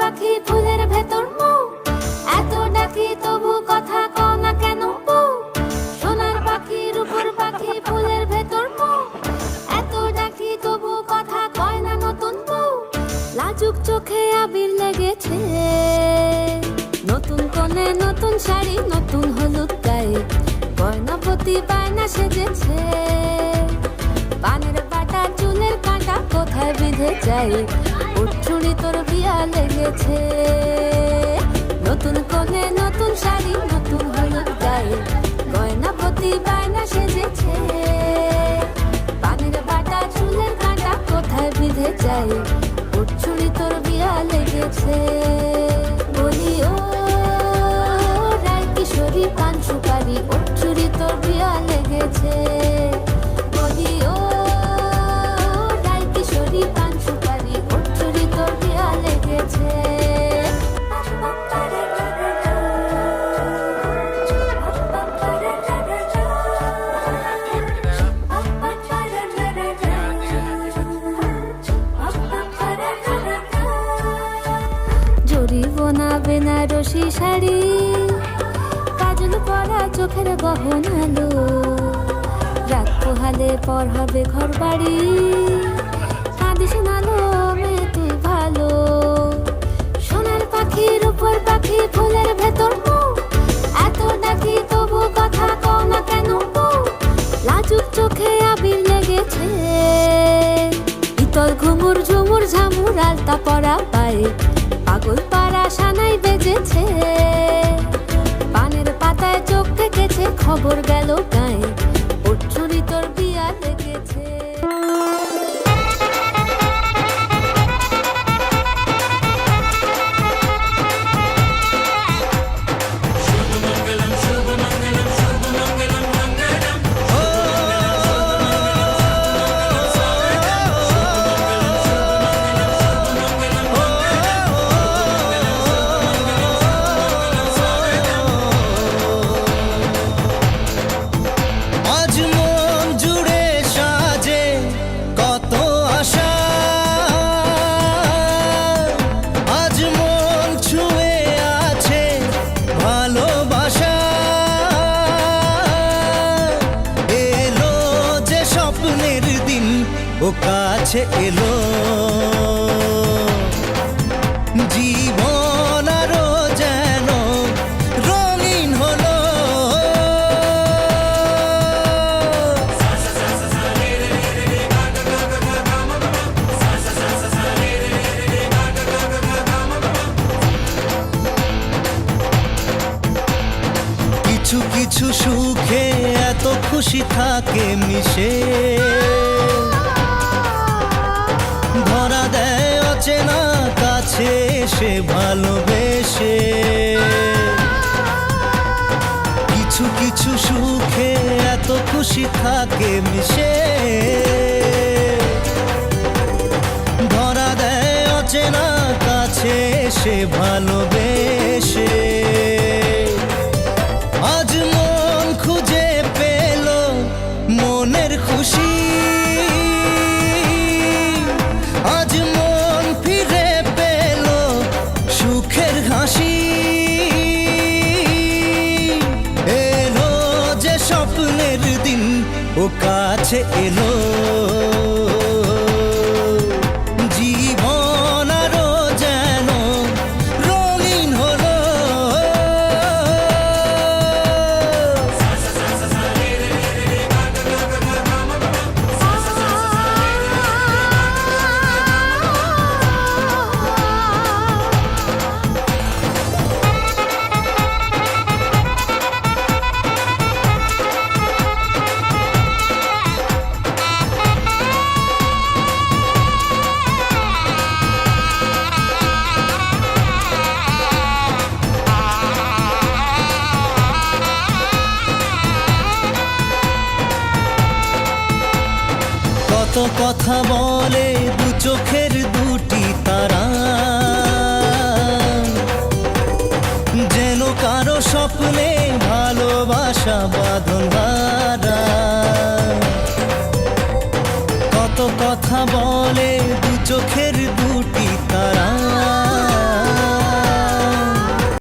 পাখি ফুলের ভেতর মৌ, এত ডাকি তবু কথা কও না কেন বউ। সোনার পাখি রূপোর পাখি ফুলের ভেতর মৌ, এত ডাকি তবু কথা কয় না নতুন বউ। লাজুক চোখে আবির লেগেছে, নতুন কোণে নতুন শাড়ি নতুন হলুদ গায়ে, গয়নাপতি বায়না সেজেছে। পানের বাটা চুলের কাঁটা কোথায় বিঁধে যায়, উঠছুড়ি তোর বিয়া লেগেছে। নতুন কোণে নতুন শাড়ি নতুন হলুদ গায়ে, গয়নাপতি বায়না সেজেছে। পানের বাটা চুলের কাঁটা কোথায় বিঁধে যায়, উঠছুড়ি তোর বিয়া লেগেছে। বলি ও রায় কিশোরী পান সুপারি, উঠছুড়ি তোর বিয়া লেগেছে। বলি ও রায় কিশোরী পান সুপারি, উঠছুড়ি তোর বিয়া লেগেছে। জরিবনা বেনারসি শাড়ি, কাজল পরা চোখের গহনালো, রাত পোহালে পর হবে ঘর বাড়ি, কাঁদিস নালো মেয়ে তুই ভালো। সোনার পাখি রূপোর পাখি ফুলের ভেতর মৌ, এত ডাকি তবু কথা কও না কেন বউ। লাজুক চোখে আবির লেগেছে, ইতল ঘুমুর ঝুমুর ঝামুর আলতা পরা পায়ে, পাগল পাড়া সানাই বেজেছে। পানের পাতায় চোখ থেকেছে, খবর গেল গায়ে, উঠছুড়ি তোর বিয়া লেগেছে। ও কাছে এলো, জীবন আরো যেন রঙিন হলো। কিছু কিছু সুখে এত খুশি থাকে মিশে, ধরা দেয় অচেনা কাছে এসে ভালোবেসে। কিছু কিছু সুখে এত খুশি থাকে মিশে, ধরা দেয় অচেনা কাছে এসে ভালোবেসে। আজ মন খুঁজে পেল মনের খুশি, আজ মন ফিরে পেল সুখের হাসি। এলো যে স্বপ্নের দিন, ও কাছে এলো, জীবন আরো যেন রঙিন হলো। কত কথা বলে দু চোখের দুটি তারা, যেন কারো স্বপ্নে ভালোবাসা বাঁধন হারা। কত কথা বলে দু চোখের